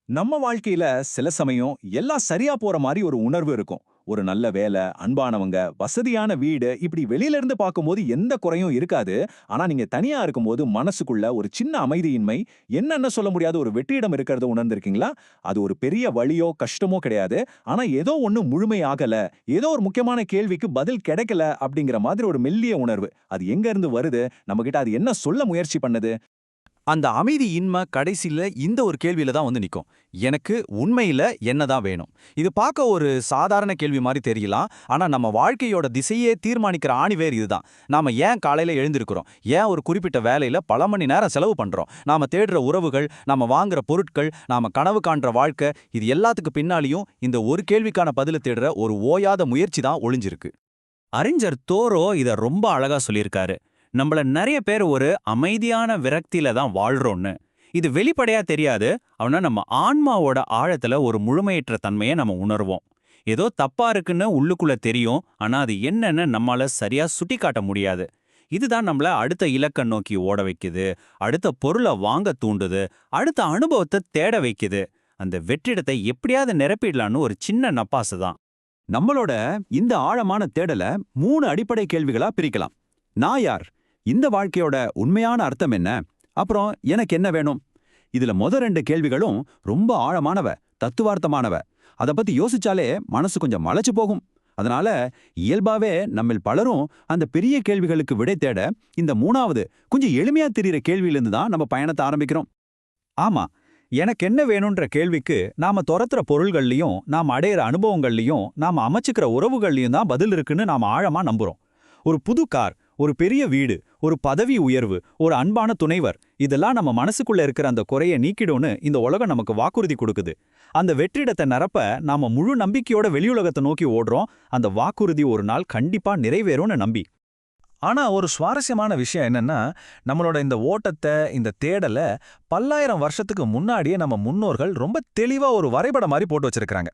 நம்ம வாழ்க்கையில சில சமயம் எல்லாம் சரியா போற மாதிரி ஒரு உணர்வு இருக்கும். ஒரு நல்ல வேலை, அன்பானவங்க, வசதியான வீடு இப்படி வெளியில இருந்து பார்க்கும்போது எந்த குறையும் இருக்காது. ஆனா நீங்க தனியா இருக்கும்போது மனசுக்குள்ள ஒரு சின்ன அமைதியின்மை, என்னன்னு சொல்ல முடியாத ஒரு வெற்றிடம் இருக்கிறத உணர்ந்திருக்கீங்களா? அது ஒரு பெரிய வலியோ, கஷ்டமோ கிடையாது. ஆனா ஏதோ ஒண்ணு முழுமை ஆகல, ஏதோ ஒரு முக்கியமான கேள்விக்கு பதில் கிடைக்கல அப்படிங்கிற மாதிரி ஒரு மெல்லிய உணர்வு. அது எங்க இருந்து வருது? நம்மகிட்ட அது என்ன சொல்ல முயற்சி பண்ணுது? அந்த அமைதி இன்மை கடைசியில இந்த ஒரு கேள்வியில தான் வந்து நிக்கும். எனக்கு உண்மையில என்னதான் வேணும்? இது பார்க்க ஒரு சாதாரண கேள்வி மாரி தெரியலாம். ஆனா நம்ம வாழ்க்கையோட திசையே தீர்மானிக்கிற ஆணிவேர் இதுதான். நாம ஏன் காலையில எழுந்திருக்கிறோம்? ஏன் ஒரு குறிப்பிட்ட வேலையில பல மணி நேரம் செலவு பண்றோம்? நாம தேடுற உறவுகள், நாம வாங்குற பொருட்கள், நாம கனவு காண்ற வாழ்க்கை, இது எல்லாத்துக்கு பின்னாலயும் இந்த ஒரு கேள்விக்கான பதில தேடுற ஒரு ஓயாத முயற்சி தான் ஒளிஞ்சிருக்கு. அறிஞர் தோரோ இத ரொம்ப அழகா சொல்லியிருக்காரு. நம்மள நிறைய பேர் ஒரு அமைதியான விரக்தியில தான் வாழ்றோம்னு. இது வெளிப்படையா தெரியாது. ஆனா நம்ம ஆன்மாவோட ஆழத்துல ஒரு முழுமையற்ற தன்மையை நம்ம உணர்வோம். ஏதோ தப்பா இருக்குன்னு உள்ளுக்குள்ள தெரியும். ஆனா அது என்னன்னு நம்மால சரியா சுட்டிக்காட்ட முடியாது. இதுதான் நம்மள அடுத்த இலக்க நோக்கி ஓட வைக்குது. அடுத்த பொருளை வாங்க தூண்டுது. அடுத்த அனுபவத்தை தேட வைக்குது. அந்த வெற்றிடத்தை எப்படியாவது நிரப்பிடலான்னு ஒரு சின்ன நப்பாசு தான். நம்மளோட இந்த ஆழமான தேடல 3 அடிப்படை கேள்விகளா பிரிக்கலாம். நான் யார்? இந்த வாழ்க்கையோட உண்மையான அர்த்தம் என்ன? அப்புறம் எனக்கு என்ன வேணும்? இதுல மொத 2 கேள்விகளும் ரொம்ப ஆழமானவ, தத்துவார்த்தமானவ. அத பத்தி யோசிச்சாலே மனசு கொஞ்சம் மலைச்சு போகும். அதனால இயல்பாவே நம்மில் பலரும் அந்த பெரிய கேள்விகளுக்கு விடை தேட இந்த 3வது கொஞ்சம் எளிமையா தெரியிற கேள்வியிலிருந்து தான் நம்ம பயணத்தை ஆரம்பிக்கிறோம். ஆமா. எனக்கு என்ன வேணுன்ற கேள்விக்கு நாம தொரத்துற பொருள்கள்லயும், நாம அடையிற அனுபவங்கள்லயும், நாம அமைச்சுக்கிற உறவுகள்லயும் தான் பதில் இருக்குன்னு நாம ஆழமா நம்புறோம். ஒரு புது கார், ஒரு பெரிய வீடு, ஒரு பதவி உயர்வு, ஒரு அன்பான துணைவர், இதெல்லாம் நம்ம மனசுக்குள்ள இருக்கிற அந்த குறைய நீக்கிடும்னு இந்த உலகம் நமக்கு வாக்குறுதி கொடுக்குது. அந்த வெற்றிடத்தை நிரப்ப நாம முழு நம்பிக்கையோட வெளியுலகத்தை நோக்கி ஓடுறோம். அந்த வாக்குறுதி ஒரு நாள் கண்டிப்பா நிறைவேறும்னு நம்பி. ஆனா ஒரு சுவாரஸ்யமான விஷயம் என்னன்னா, நம்மளோட இந்த ஓட்டத்த, இந்த தேடல பல்லாயிரம் வருஷத்துக்கு முன்னாடியே நம்ம முன்னோர்கள் ரொம்ப தெளிவா ஒரு வரைபடம் மாரி போட்டு வச்சிருக்காங்க.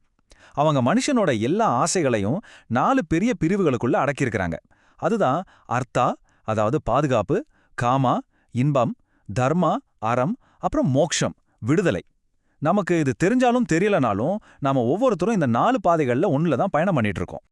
அவங்க மனுஷனோட எல்லா ஆசைகளையும் 4 பெரிய பிரிவுகளுக்குள்ள அடக்கியிருக்கிறாங்க. அதுதான் அர்த்தா, அதாவது பாதுகாப்பு, காமா, இன்பம், தர்மா, அறம், அப்புறம் மோக்ஷம், விடுதலை. நமக்கு இது தெரிஞ்சாலும் தெரியலனாலும் நாம ஒவ்வொருத்தரும் இந்த 4 பாதைகள்ல ஒண்ணுல தான் பயணம் பண்ணிட்டு இருக்கோம்.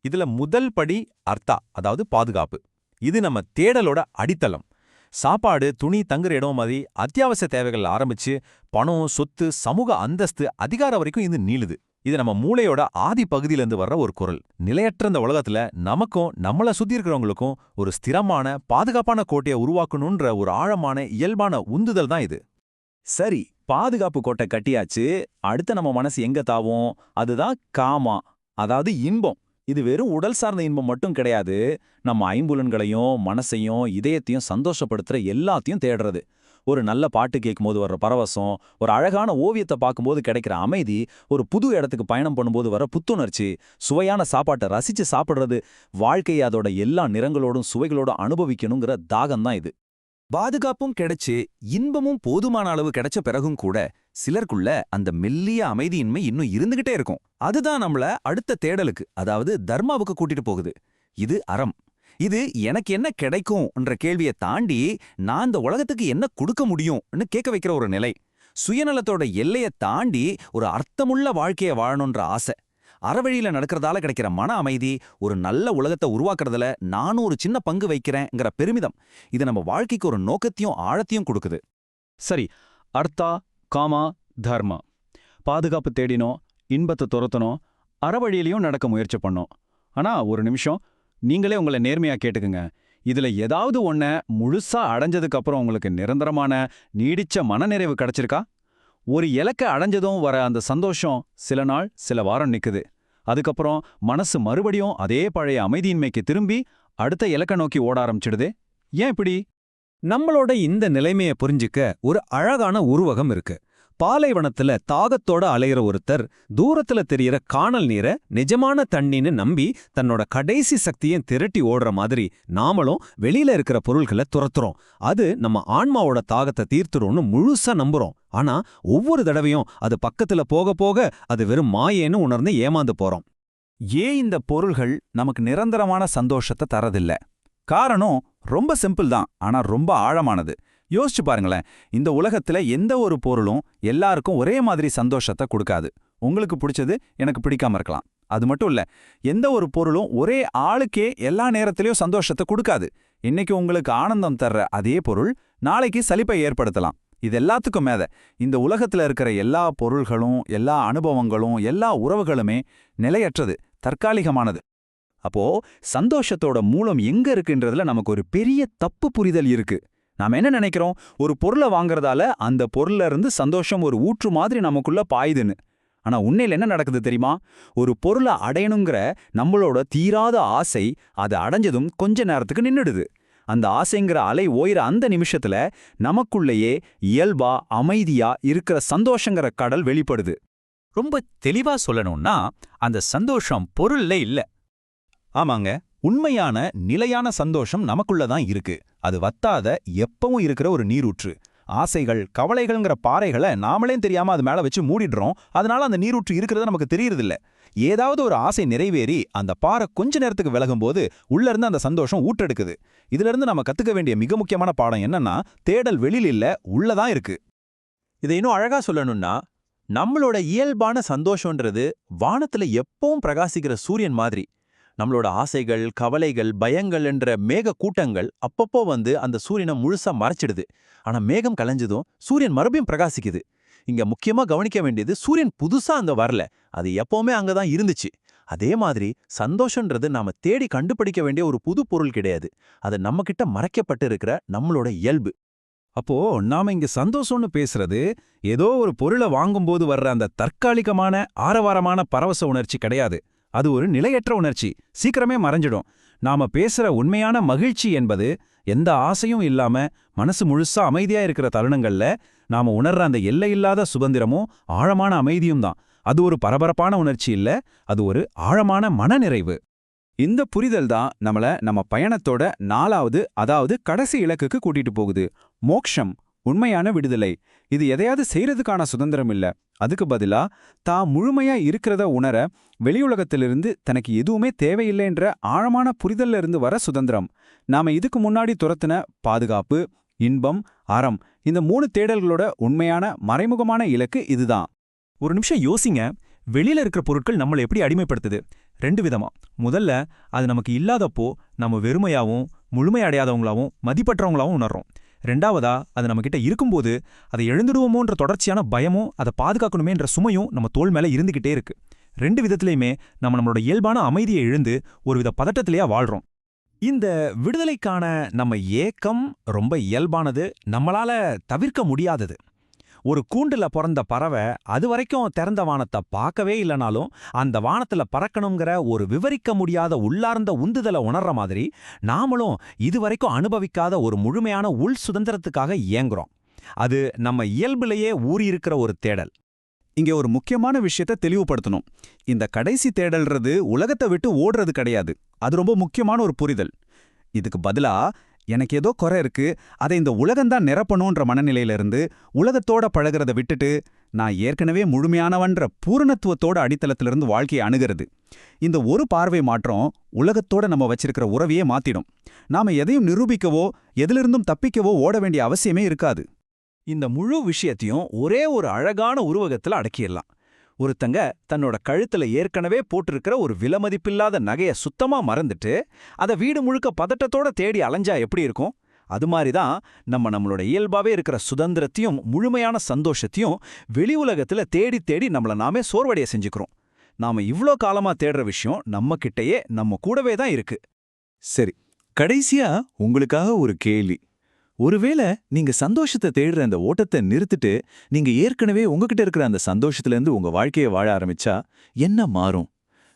இதுல முதல் படி அர்த்தா, அதாவது பாதுகாப்பு. இது நம்ம தேடலோட அடித்தளம். சாப்பாடு, துணி, தங்குற இடம் மாதிரி அத்தியாவசிய தேவைகள் ஆரம்பிச்சு பணம், சொத்து, சமூக அந்தஸ்து, அதிகாரம் வரைக்கும் இது நீளுது. இது நம்ம மூளையோட ஆதி பகுதியிலேருந்து வர்ற ஒரு குரல். நிலையற்ற இந்த உலகத்துல நமக்கும் நம்மள சுத்தி இருக்கிறவங்களுக்கும் ஒரு ஸ்திரமான, பாதுகாப்பான கோட்டையை உருவாக்கணுன்ற ஒரு ஆழமான, இயல்பான உந்துதல் தான் இது. சரி, பாதுகாப்பு கோட்டை கட்டியாச்சு. அடுத்து நம்ம மனசு எங்க தாவும்? அதுதான் காமா, அதாவது இன்பம். இது வெறும் உடல் சார்ந்த இன்பம் மட்டும் கிடையாது. நம்ம ஐம்புலன்களையும், மனசையும், இதயத்தையும் சந்தோஷப்படுத்துற எல்லாத்தையும் தேடுறது. ஒரு நல்ல பாட்டு கேட்கும்போது வர்ற பரவசம், ஒரு அழகான ஓவியத்தை பார்க்கும்போது கிடைக்கிற அமைதி, ஒரு புது இடத்துக்கு பயணம் பண்ணும்போது வர புத்துணர்ச்சி, சுவையான சாப்பாட்டை ரசிச்சு சாப்பிடுறது, வாழ்க்கையை அதோட எல்லா நிறங்களோடும் சுவைகளோடும் அனுபவிக்கணுங்கிற தாகம்தான் இது. பாதுகாப்பும் கிடைச்சு இன்பமும் போதுமான அளவு கிடைச்ச பிறகும் கூட சிலருக்குள்ள அந்த மெல்லிய அமைதியின்மை இன்னும் இருந்துகிட்டே இருக்கும். அதுதான் நம்மள அடுத்த தேடலுக்கு, அதாவது தர்மாவுக்கு கூட்டிட்டு போகுது. இது அறம். இது எனக்கு என்ன கிடைக்கும்ன்ற கேள்வியை தாண்டி நான் இந்த உலகத்துக்கு என்ன கொடுக்க முடியும்னு கேட்க வைக்கிற ஒரு நிலை. சுயநலத்தோட எல்லையை தாண்டி ஒரு அர்த்தமுள்ள வாழ்க்கையை வாழணுன்ற ஆசை. அறவழியில நடக்கிறதால கிடைக்கிற மன அமைதி, ஒரு நல்ல உலகத்தை உருவாக்குறதுல நானும் ஒரு சின்ன பங்கு வைக்கிறேங்கிற பெருமிதம், இது நம்ம வாழ்க்கைக்கு ஒரு நோக்கத்தையும் ஆழத்தையும் கொடுக்குது. சரி, அர்த்தா, காமா, தர்மா. பாதுகாப்பு தேடினோம், இன்பத்தை துரத்தணும், அறவழியிலையும் நடக்க முயற்சி பண்ணோம். ஆனா ஒரு நிமிஷம், நீங்களே உங்களை நேர்மையா கேட்டுக்குங்க. இதுல ஏதாவது ஒன்ன முழுசா அடைஞ்சதுக்கு அப்புறம் உங்களுக்கு நிரந்தரமான, நீடிச்ச மனநிறைவு கிடைச்சிருக்கா? ஒரு இலக்க அடைஞ்சதும் வர அந்த சந்தோஷம் சில நாள், சில வாரம் நிக்குது. அதுக்கப்புறம் மனசு மறுபடியும் அதே பழைய அமைதியின்மைக்கு திரும்பி அடுத்த இலக்க நோக்கி ஓட ஆரம்பிச்சிடுதே. ஏன் இப்படி? நம்மளோட இந்த நிலைமையை புரிஞ்சுக்க ஒரு அழகான உருவகம் இருக்கு. பாலைவனத்துல தாகத்தோட அலையிற ஒருத்தர் தூரத்துல தெரியற காணல் நீரை நிஜமான தண்ணின்னு நம்பி தன்னோட கடைசி சக்தியை திரட்டி ஓடுற மாதிரி நாமளும் வெளியில இருக்கிற பொருள்களை துரத்துறோம். அது நம்ம ஆன்மாவோட தாகத்தை தீர்த்துரும்னு முழுசா நம்புறோம். ஆனா ஒவ்வொரு தடவையும் அது பக்கத்துல போக போக அது வெறும் மாயேன்னு உணர்ந்து ஏமாந்து போறோம். ஏன் இந்த பொருள்கள் நமக்கு நிரந்தரமான சந்தோஷத்தை தரதில்ல? காரணம் ரொம்ப சிம்பிள் தான், ஆனா ரொம்ப ஆழமானது. யோசிச்சு பாருங்களேன், இந்த உலகத்துல எந்த ஒரு பொருளும் எல்லாருக்கும் ஒரே மாதிரி சந்தோஷத்தை கொடுக்காது. உங்களுக்கு பிடிச்சது எனக்கு பிடிக்காம இருக்கலாம். அது மட்டும் இல்ல, எந்த ஒரு பொருளும் ஒரே ஆளுக்கே எல்லா நேரத்திலயும் சந்தோஷத்தை கொடுக்காது. இன்னைக்கு உங்களுக்கு ஆனந்தம் தர்ற அதே பொருள் நாளைக்கு சலிப்பை ஏற்படுத்தலாம். இது எல்லாத்துக்கும் மேல இந்த உலகத்துல இருக்கிற எல்லா பொருள்களும், எல்லா அனுபவங்களும், எல்லா உறவுகளுமே நிலையற்றது, தற்காலிகமானது. அப்போ சந்தோஷத்தோட மூலம் எங்க இருக்குன்றதுல நமக்கு ஒரு பெரிய தப்பு புரிதல் இருக்கு. நாம என்ன நினைக்கிறோம், ஒரு பொருளை வாங்குறதால அந்த பொருள்ல இருந்து சந்தோஷம் ஒரு ஊற்று மாதிரி நமக்குள்ள பாயுதுன்னு. ஆனா உண்மையில என்ன நடக்குது தெரியுமா? ஒரு பொருளை அடையணுங்கிற நம்மளோட தீராத ஆசை அதை அடைஞ்சதும் கொஞ்ச நேரத்துக்கு நின்னுடுது. அந்த ஆசைங்கிற அலை ஓயிற அந்த நிமிஷத்துல நமக்குள்ளேயே இயல்பா அமைதியா இருக்கிற சந்தோஷங்கிற கடல் வெளிப்படுது. ரொம்ப தெளிவா சொல்லணும்னா அந்த சந்தோஷம் பொருள்ல இல்ல. ஆமாங்க, உண்மையான நிலையான சந்தோஷம் நமக்குள்ள தான் இருக்கு. அது வத்தாத எப்பவும் இருக்கிற ஒரு நீரூற்று. ஆசைகள், கவலைகள்ங்கிற பாறைகளை நாமளே தெரியாம அது மேல வச்சு மூடிடுறோம். அதனால அந்த நீரூற்று இருக்கிறது நமக்கு தெரியறதில்ல. ஏதாவது ஒரு ஆசை நிறைவேறி அந்த பாறை கொஞ்ச நேரத்துக்கு விலகும்போது உள்ள இருந்து அந்த சந்தோஷம் ஊற்றெடுக்குது. இதுல இருந்து நம்ம கத்துக்க வேண்டிய மிக முக்கியமான பாடம் என்னன்னா, தேடல் வெளியில இல்ல, உள்ளதான் இருக்கு. இதை இன்னும் அழகா சொல்லணும்னா, நம்மளோட இயல்பான சந்தோஷம்ன்றது வானத்துல எப்பவும் பிரகாசிக்கிற சூரியன் மாதிரி. நம்மளோட ஆசைகள், கவலைகள், பயங்கள் என்ற மேக கூட்டங்கள் அப்பப்போ வந்து அந்த சூரியனை முழுசா மறைச்சிடுது. ஆனா மேகம் கலைஞ்சதும் சூரியன் மறுபடியும் பிரகாசிக்குது. இங்க முக்கியமா கவனிக்க வேண்டியது, சூரியன் புதுசா அங்க வரல, அது எப்பவுமே அங்கதான் இருந்துச்சு. அதே மாதிரி சந்தோஷன்றது நாம தேடி கண்டுபிடிக்க வேண்டிய ஒரு புது பொருள் கிடையாது. அது நம்ம கிட்ட மறைக்கப்பட்டு இருக்கிற நம்மளோட இயல்பு. அப்போ நாம இங்க சந்தோஷம்னு பேசுறது ஏதோ ஒரு பொருளை வாங்கும்போது வர்ற அந்த தற்காலிகமான ஆரவாரமான பரவச உணர்ச்சி கிடையாது. அது ஒரு நிலையற்ற உணர்ச்சி, சீக்கிரமே மறைஞ்சிடும். நாம பேசுற உண்மையான மகிழ்ச்சி என்பது எந்த ஆசையும் இல்லாம மனசு முழுசா அமைதியா இருக்கிற தருணங்கள்ல நாம உணர்ற அந்த எல்லையில்லாத சுதந்திரமும் ஆழமான அமைதியும் தான். அது ஒரு பரபரப்பான உணர்ச்சி இல்ல, அது ஒரு ஆழமான மனநிறைவு. இந்த புரிதல் தான் நம்ம பயணத்தோட 4வது, அதாவது கடைசி இலக்குக்கு கூட்டிட்டு போகுது. மோக்ஷம், உண்மையான விடுதலை. இது எதையாவது செய்யறதுக்கான சுதந்திரம் இல்ல. அதுக்கு பதிலா தான் முழுமையா இருக்கிறத உணர, வெளியுலகத்திலிருந்து தனக்கு எதுவுமே தேவையில்லைன்ற ஆழமான புரிதல்ல இருந்து வர சுதந்திரம். நாம இதுக்கு முன்னாடி துரத்தின பாதுகாப்பு, இன்பம், அறம், இந்த 3 தேடல்களோட உண்மையான மறைமுகமான இலக்கு இதுதான். ஒரு நிமிஷம் யோசிங்க, வெளியில இருக்கிற பொருட்கள் நம்மளை எப்படி அடிமைப்படுத்துது? 2 விதமா. முதல்ல, அது நமக்கு இல்லாதப்போ நம்ம வெறுமையாவும் முழுமையடையாதவங்களாவும் மதிப்பற்றவங்களாவும் உணர்றோம். 2வதா, அது நம்மகிட்ட இருக்கும்போது அதை எழுந்துடுவோமோன்ற தொடர்ச்சியான பயமும் அதை பாதுகாக்கணுமேன்ற சுமையும் நம்ம தோள் மேல இருந்துகிட்டே இருக்கு. 2 விதத்திலையுமே நம்மளோட இயல்பான அமைதியை இழந்து ஒருவித பதட்டத்திலேயே வாழ்றோம். இந்த விடுதலைக்கான நம்ம ஏக்கம் ரொம்ப இயல்பானது, நம்மளால தவிர்க்க முடியாதது. ஒரு கூண்டுல பிறந்த பறவை அது வரைக்கும் திறந்த வானத்தை பார்க்கவே இல்லைனாலும் அந்த வானத்துல பறக்கணுங்கிற ஒரு விவரிக்க முடியாத உள்ளார்ந்த உந்துதலை உணர்ற மாதிரி நாமளும் இதுவரைக்கும் அனுபவிக்காத ஒரு முழுமையான உள் சுதந்திரத்துக்காக இயங்குறோம். அது நம்ம இயல்பிலேயே ஊறியிருக்கிற ஒரு தேடல். இங்க ஒரு முக்கியமான விஷயத்த தெளிவுபடுத்தணும். இந்த கடைசி தேடல்றது உலகத்தை விட்டு ஓடுறது கிடையாது. அது ரொம்ப முக்கியமான ஒரு புரிதல். இதுக்கு பதிலா, எனக்கு ஏதோ குறை இருக்கு, அதை இந்த உலகம்தான் நிரப்பணுன்ற மனநிலையிலிருந்து உலகத்தோட பழகிறத விட்டுட்டு நான் ஏற்கனவே முழுமையானவன்ற பூரணத்துவத்தோட அடித்தளத்திலிருந்து வாழ்க்கையை அணுகிறது. இந்த ஒரு பார்வை மாற்றம் உலகத்தோட நம்ம வச்சிருக்கிற உறவையே மாத்திடும். நாம எதையும் நிரூபிக்கவோ எதிலிருந்தும் தப்பிக்கவோ ஓட வேண்டிய அவசியமே இருக்காது. இந்த முழு விஷயத்தையும் ஒரே ஒரு அழகான உருவகத்துல அடக்கிடலாம். ஒருத்தங்க தன்னோட கழுத்துல ஏற்கனவே போட்டிருக்கிற ஒரு விலைமதிப்பில்லாத நகைய சுத்தமா மறந்துட்டு அதை வீடு முழுக்க பதட்டத்தோட தேடி அலைஞ்சா எப்படி இருக்கும்? அது மாதிரி தான் நம்மளோட இயல்பாவே இருக்கிற சுதந்திரத்தையும் முழுமையான சந்தோஷத்தையும் வெளி உலகத்துல தேடி தேடி நம்மள நாமே சோர்வடைய செஞ்சுக்கிறோம். நாம இவ்ளோ காலமா தேடுற விஷயம் நம்ம கிட்டயே, நம்ம கூடவே தான் இருக்கு. சரி, கடைசியா உங்களுக்காக ஒரு கேள்வி. ஒருவேளை நீங்க சந்தோஷத்தை தேடுற அந்த ஓட்டத்தை நிறுத்திட்டு நீங்க ஏற்கனவே உங்ககிட்ட இருக்கிற அந்த சந்தோஷத்திலேருந்து உங்க வாழ்க்கையை வாழ ஆரம்பிச்சா என்ன மாறும்?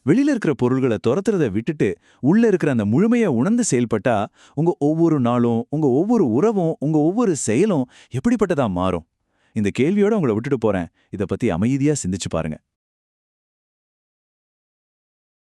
வெளியில இருக்கிற பொருள்களை துரத்துறதை விட்டுட்டு உள்ள இருக்கிற அந்த முழுமையை உணர்ந்து செயல்பட்டா உங்க ஒவ்வொரு நாளும், உங்க ஒவ்வொரு உறவும், உங்க ஒவ்வொரு செயலும் எப்படிப்பட்டதா மாறும்? இந்த கேள்வியோட உங்களை விட்டுட்டு போறேன். இதை பத்தி அமைதியா சிந்திச்சு பாருங்க.